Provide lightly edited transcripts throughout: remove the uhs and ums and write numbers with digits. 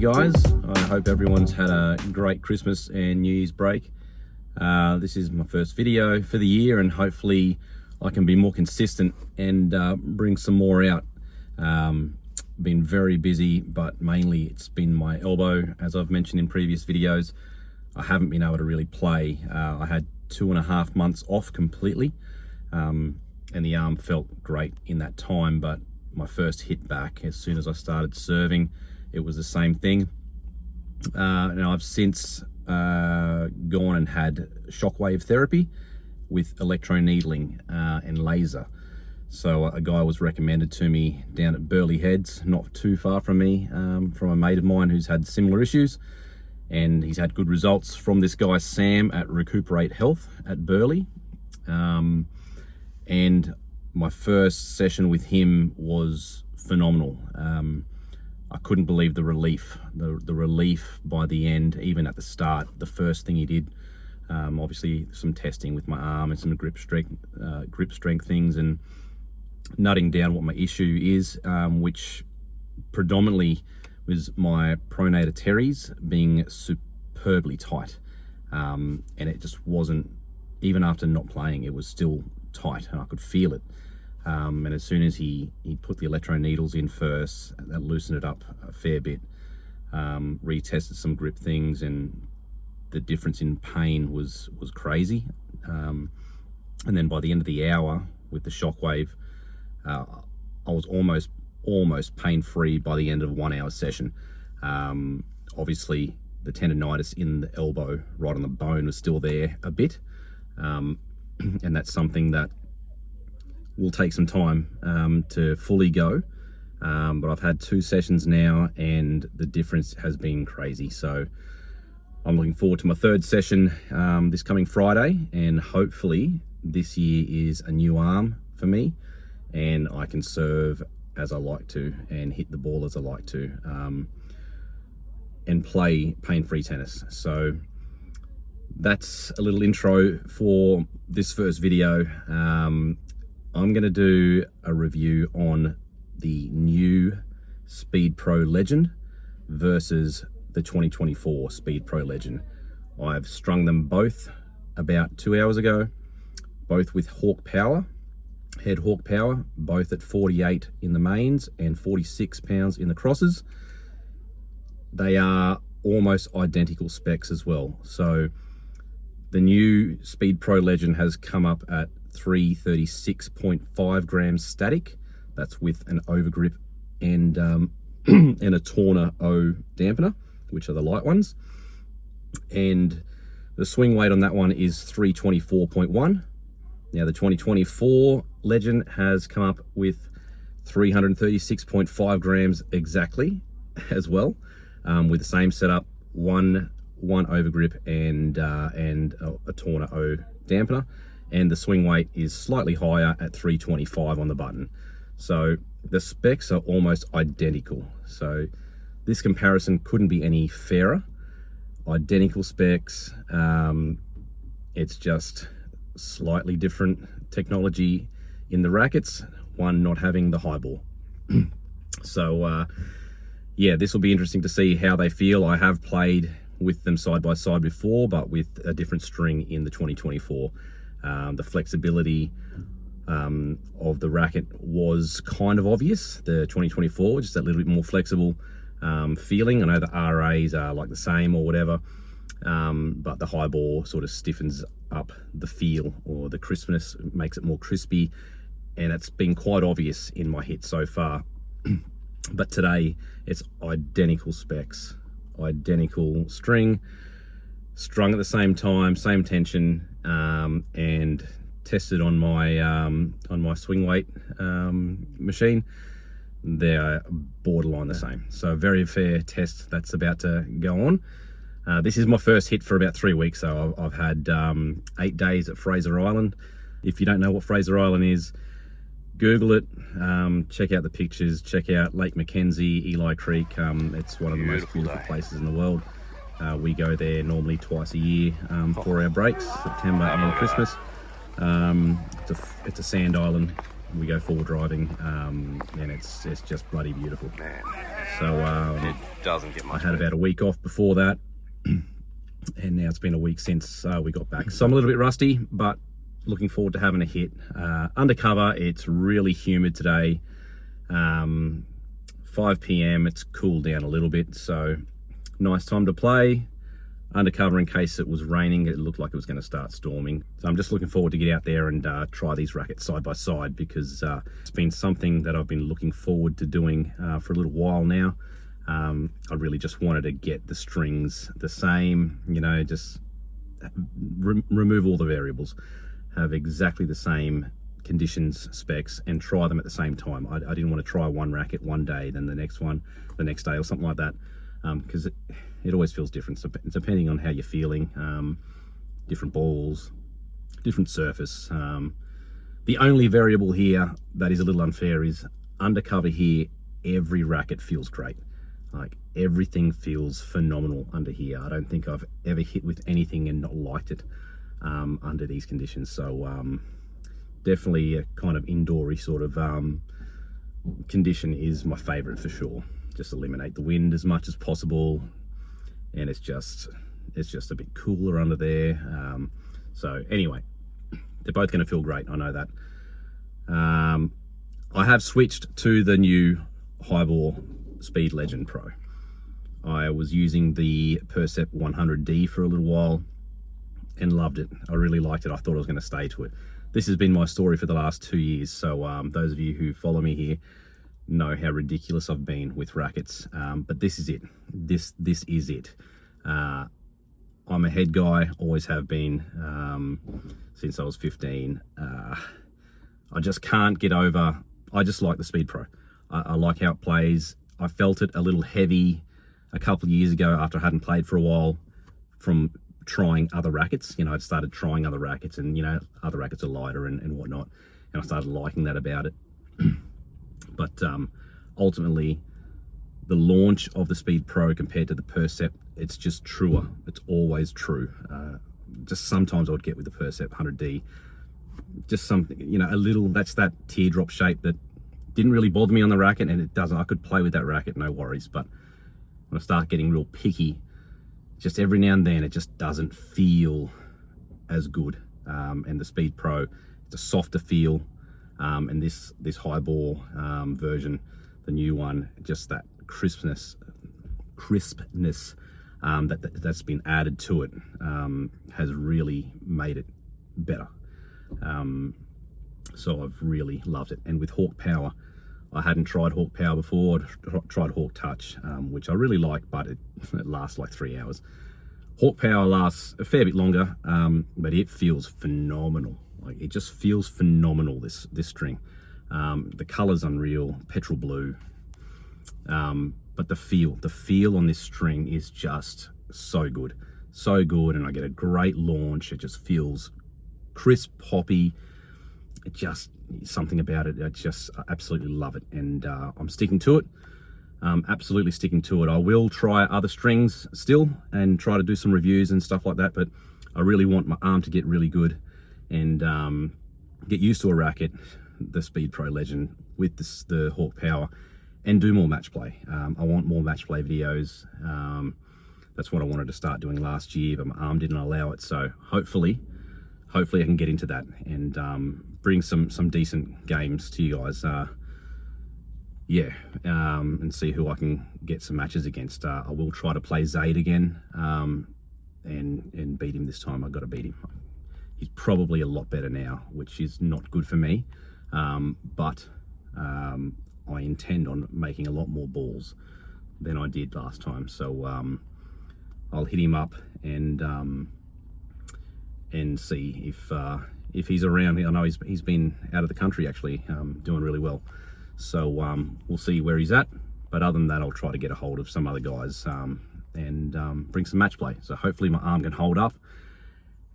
guys. I hope everyone's had a great Christmas and New Year's break. This is my first video for the year, and hopefully I can be more consistent and bring some more out. Been very busy, but mainly it's been my elbow. As I've mentioned in previous videos, I haven't been able to really play. I had 2.5 months off completely, and the arm felt great in that time, but my first hit back, as soon as I started serving, it was the same thing. And I've since gone and had shockwave therapy with electroneedling and laser. So a guy was recommended to me down at Burleigh Heads, not too far from me, from a mate of mine who's had similar issues, and he's had good results from this guy Sam at Recuperate Health at Burleigh. And my first session with him was phenomenal. I couldn't believe the relief, the relief by the end. Even at the start, the first thing he did, obviously some testing with my arm and some grip strength things, and nutting down what my issue is, which predominantly was my pronator teres being superbly tight, and it just wasn't, even after not playing, it was still tight and I could feel it. And as soon as he put the electro needles in first, that loosened it up a fair bit. Retested some grip things, and the difference in pain was crazy. And then by the end of the hour with the shockwave, I was almost pain-free by the end of a 1 hour session. Obviously the tendonitis in the elbow right on the bone was still there a bit, and that's something that will take some time to fully go, but I've had 2 sessions now and the difference has been crazy. So I'm looking forward to my 3rd session this coming Friday, and hopefully this year is a new arm for me and I can serve as I like to and hit the ball as I like to, and play pain-free tennis. So that's a little intro for this first video. I'm going to do a review on the new Speed Pro Legend versus the 2024 Speed Pro Legend. I've strung them both about 2 hours ago, both with Hawk Power, head Hawk Power, both at 48 in the mains and 46 pounds in the crosses. They are almost identical specs as well. So the new Speed Pro Legend has come up at 336.5 grams static. That's with an overgrip and and a Torna O dampener, which are the light ones. And the swing weight on that one is 324.1. Now the 2024 Legend has come up with 336.5 grams exactly as well, with the same setup, one overgrip and a Torna O dampener. And the swing weight is slightly higher at 325 on the button. So the specs are almost identical. So this comparison couldn't be any fairer. Identical specs. It's just slightly different technology in the rackets, one not having the high ball. So yeah, this will be interesting to see how they feel. I have played with them side by side before, but with a different string in the 2024. The flexibility of the racket was kind of obvious. The 2024, just a little bit more flexible feeling. I know the RAs are like the same or whatever, but the high ball sort of stiffens up the feel, or the crispness makes it more crispy, and it's been quite obvious in my hit so far. But today it's identical specs, identical string, strung at the same time, same tension, and tested on my swing weight machine. They are borderline the same. So a very fair test that's about to go on. This is my first hit for about 3 weeks. So I've had 8 days at Fraser Island. If you don't know what Fraser Island is, Google it, check out the pictures, check out Lake Mackenzie, Eli Creek. It's one of the most beautiful places in the world. We go there normally twice a year for our breaks, September and Christmas. It's a sand island, we go forward driving, and it's just bloody beautiful. Man, So it doesn't get much I had about a week off before that, and now it's been a week since we got back. So I'm a little bit rusty, but looking forward to having a hit. Undercover, it's really humid today. 5 p.m, it's cooled down a little bit, so nice time to play. Undercover, in case it was raining, it looked like it was going to start storming. So I'm just looking forward to get out there and try these rackets side by side, because it's been something that I've been looking forward to doing for a little while now. I really just wanted to get the strings the same, you know, just remove all the variables, have exactly the same conditions, specs, and try them at the same time. I didn't want to try one racket one day, then the next one the next day, or something like that, because it always feels different, so depending on how you're feeling. Different balls, different surface. The only variable here that is a little unfair is undercover here. Every racket feels great. Like, everything feels phenomenal under here. I don't think I've ever hit with anything and not liked it under these conditions. So definitely a kind of indoory sort of condition is my favorite for sure. Just eliminate the wind as much as possible, and it's just a bit cooler under there. So anyway, they're both going to feel great, I know that. I have switched to the new Highball Speed Legend Pro. I was using the Percept 100D for a little while and loved it. I really liked it. I thought I was going to stay to it. This has been my story for the last 2 years, so those of you who follow me here know how ridiculous I've been with rackets, but this is it. This is it. I'm a head guy, always have been, since I was 15. I just can't get over, I just like the Speed Pro. I like how it plays. I felt it a little heavy a couple of years ago after I hadn't played for a while from trying other rackets. You know, I'd started trying other rackets, and, you know, other rackets are lighter and whatnot, and I started liking that about it. But ultimately, the launch of the Speed Pro compared to the Percept, it's just truer. It's always true. Just sometimes I would get with the Percept 100D, just something, you know, a little, that's that teardrop shape that didn't really bother me on the racket, and it doesn't. I could play with that racket, no worries. But when I start getting real picky, just every now and then it just doesn't feel as good. And the Speed Pro, it's a softer feel. And this Highball version, the new one, just that crispness that's been added to it has really made it better. So I've really loved it. And with Hawk Power, I hadn't tried Hawk Power before. I tried Hawk Touch, which I really like, but it lasts like 3 hours. Hawk Power lasts a fair bit longer, but it feels phenomenal. Like, it just feels phenomenal, this string. The color's unreal, petrol blue. But the feel on this string is just so good, and I get a great launch. It just feels crisp, poppy. It just, something about it, I absolutely love it, and I'm sticking to it. Absolutely sticking to it. I will try other strings still and try to do some reviews and stuff like that, but I really want my arm to get really good and get used to a racket, the Speed Pro Legend with the Hawk Power, and do more match play. I want more match play videos. That's what I wanted to start doing last year, but my arm didn't allow it. So hopefully I can get into that and bring some decent games to you guys. And see who I can get some matches against. I will try to play Zaid again and beat him this time. I've got to beat him. He's probably a lot better now, which is not good for me. But I intend on making a lot more balls than I did last time. So I'll hit him up and see if he's around. I know he's been out of the country actually, doing really well. So we'll see where he's at. But other than that, I'll try to get a hold of some other guys and bring some match play. So hopefully my arm can hold up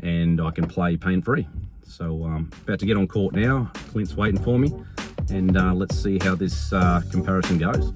and I can play pain-free. So about to get on court now. Clint's waiting for me, and let's see how this comparison goes.